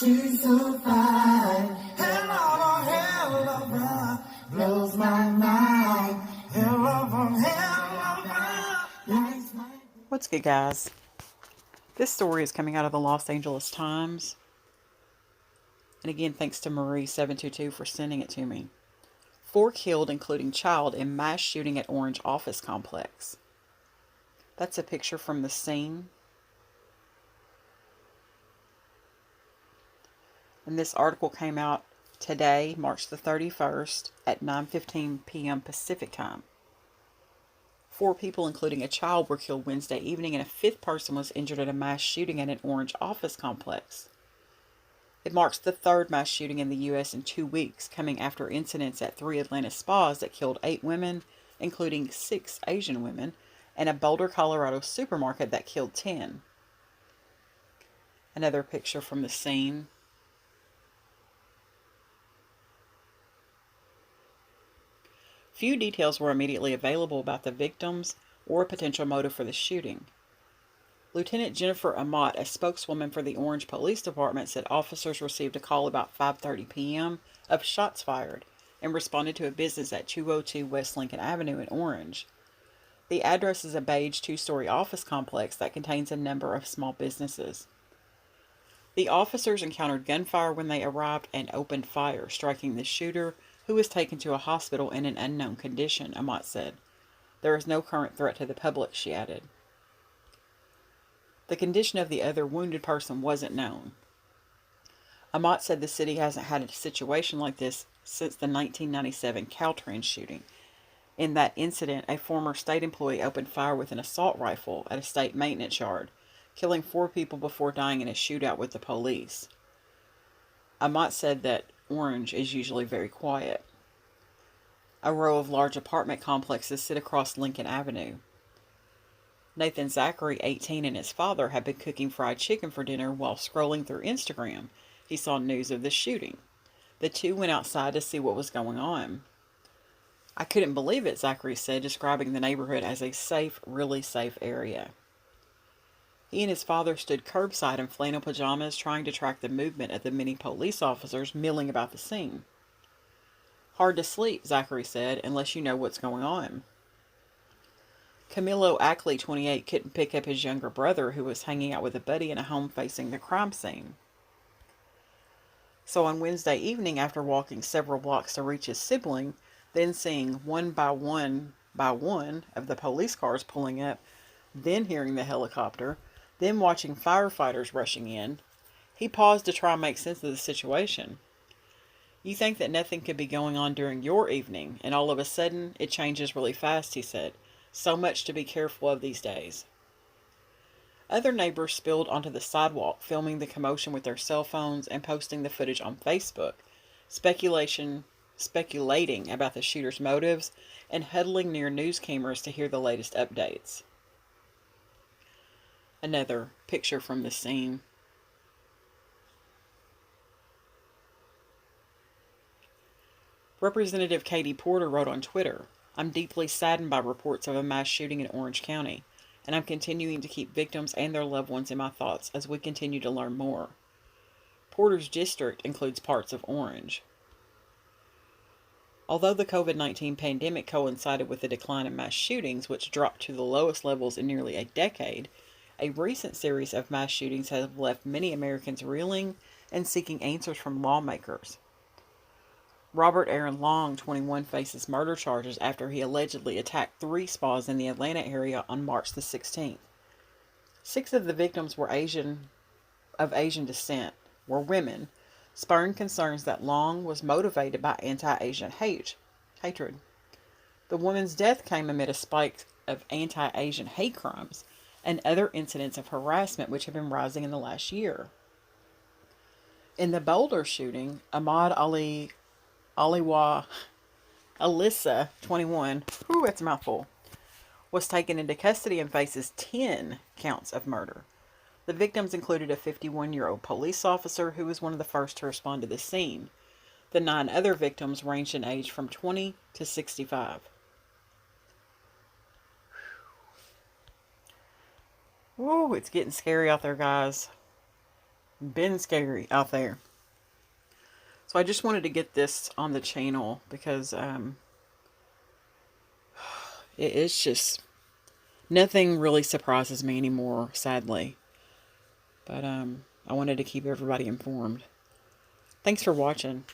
she's so fine. Hell of a hell of a blows my mind. Hell of a hell of a lights my... What's good, guys? This story is coming out of the Los Angeles Times. And again, thanks to Marie722 for sending it to me. 4 killed, including child, in mass shooting at Orange office complex. That's a picture from the scene. And this article came out today, March the 31st, at 9:15 p.m. Pacific time. 4 people, including a child, were killed Wednesday evening, and a 5th person was injured at a mass shooting at an Orange office complex. It marks the 3rd mass shooting in the U.S. in 2 weeks, coming after incidents at 3 Atlanta spas that killed 8 women, including 6 Asian women, and a Boulder, Colorado supermarket that killed 10. Another picture from the scene. Few details were immediately available about the victims or a potential motive for the shooting. Lieutenant Jennifer Amat, a spokeswoman for the Orange Police Department, said officers received a call about 5:30 p.m. of shots fired and responded to a business at 202 West Lincoln Avenue in Orange. The address is a beige 2-story office complex that contains a number of small businesses. The officers encountered gunfire when they arrived and opened fire, striking the shooter, who was taken to a hospital in an unknown condition, Amat said. There is no current threat to the public, she added. The condition of the other wounded person wasn't known. Amat said the city hasn't had a situation like this since the 1997 Caltrans shooting. In that incident, a former state employee opened fire with an assault rifle at a state maintenance yard, killing 4 people before dying in a shootout with the police. Amat said that Orange is usually very quiet. A row of large apartment complexes sit across Lincoln Avenue. Nathan Zachary, 18, and his father had been cooking fried chicken for dinner while scrolling through Instagram. He saw news of the shooting. The two went outside to see what was going on. I couldn't believe it, Zachary said, describing the neighborhood as a safe, really safe area. He and his father stood curbside in flannel pajamas, trying to track the movement of the many police officers milling about the scene. Hard to sleep, Zachary said, unless you know what's going on. Camilo Ackley, 28, couldn't pick up his younger brother, who was hanging out with a buddy in a home facing the crime scene. So on Wednesday evening, after walking several blocks to reach his sibling, then seeing one by one of the police cars pulling up, then hearing the helicopter, then watching firefighters rushing in, he paused to try and make sense of the situation. You think that nothing could be going on during your evening, and all of a sudden it changes really fast, he said. So much to be careful of these days. Other neighbors spilled onto the sidewalk, filming the commotion with their cell phones and posting the footage on Facebook, speculating about the shooter's motives, and huddling near news cameras to hear the latest updates. Another picture from the scene. Representative Katie Porter wrote on Twitter, I'm deeply saddened by reports of a mass shooting in Orange County, and I'm continuing to keep victims and their loved ones in my thoughts as we continue to learn more. Porter's district includes parts of Orange. Although the COVID-19 pandemic coincided with the decline in mass shootings, which dropped to the lowest levels in nearly a decade, a recent series of mass shootings have left many Americans reeling and seeking answers from lawmakers. Robert Aaron Long, 21, faces murder charges after he allegedly attacked 3 spas in the Atlanta area on March the 16th. 6 of the victims were of Asian descent, were women, spurring concerns that Long was motivated by anti-Asian hatred. The woman's death came amid a spike of anti-Asian hate crimes and other incidents of harassment which have been rising in the last year. In the Boulder shooting, Ahmad Alyssa, 21, that's a mouthful, was taken into custody and faces 10 counts of murder. The victims included a 51-year-old police officer who was one of the first to respond to the scene. The 9 other victims ranged in age from 20 to 65. Whoa, it's getting scary out there, guys. Been scary out there. So I just wanted to get this on the channel because it's just, nothing really surprises me anymore, sadly. But I wanted to keep everybody informed. Thanks for watching.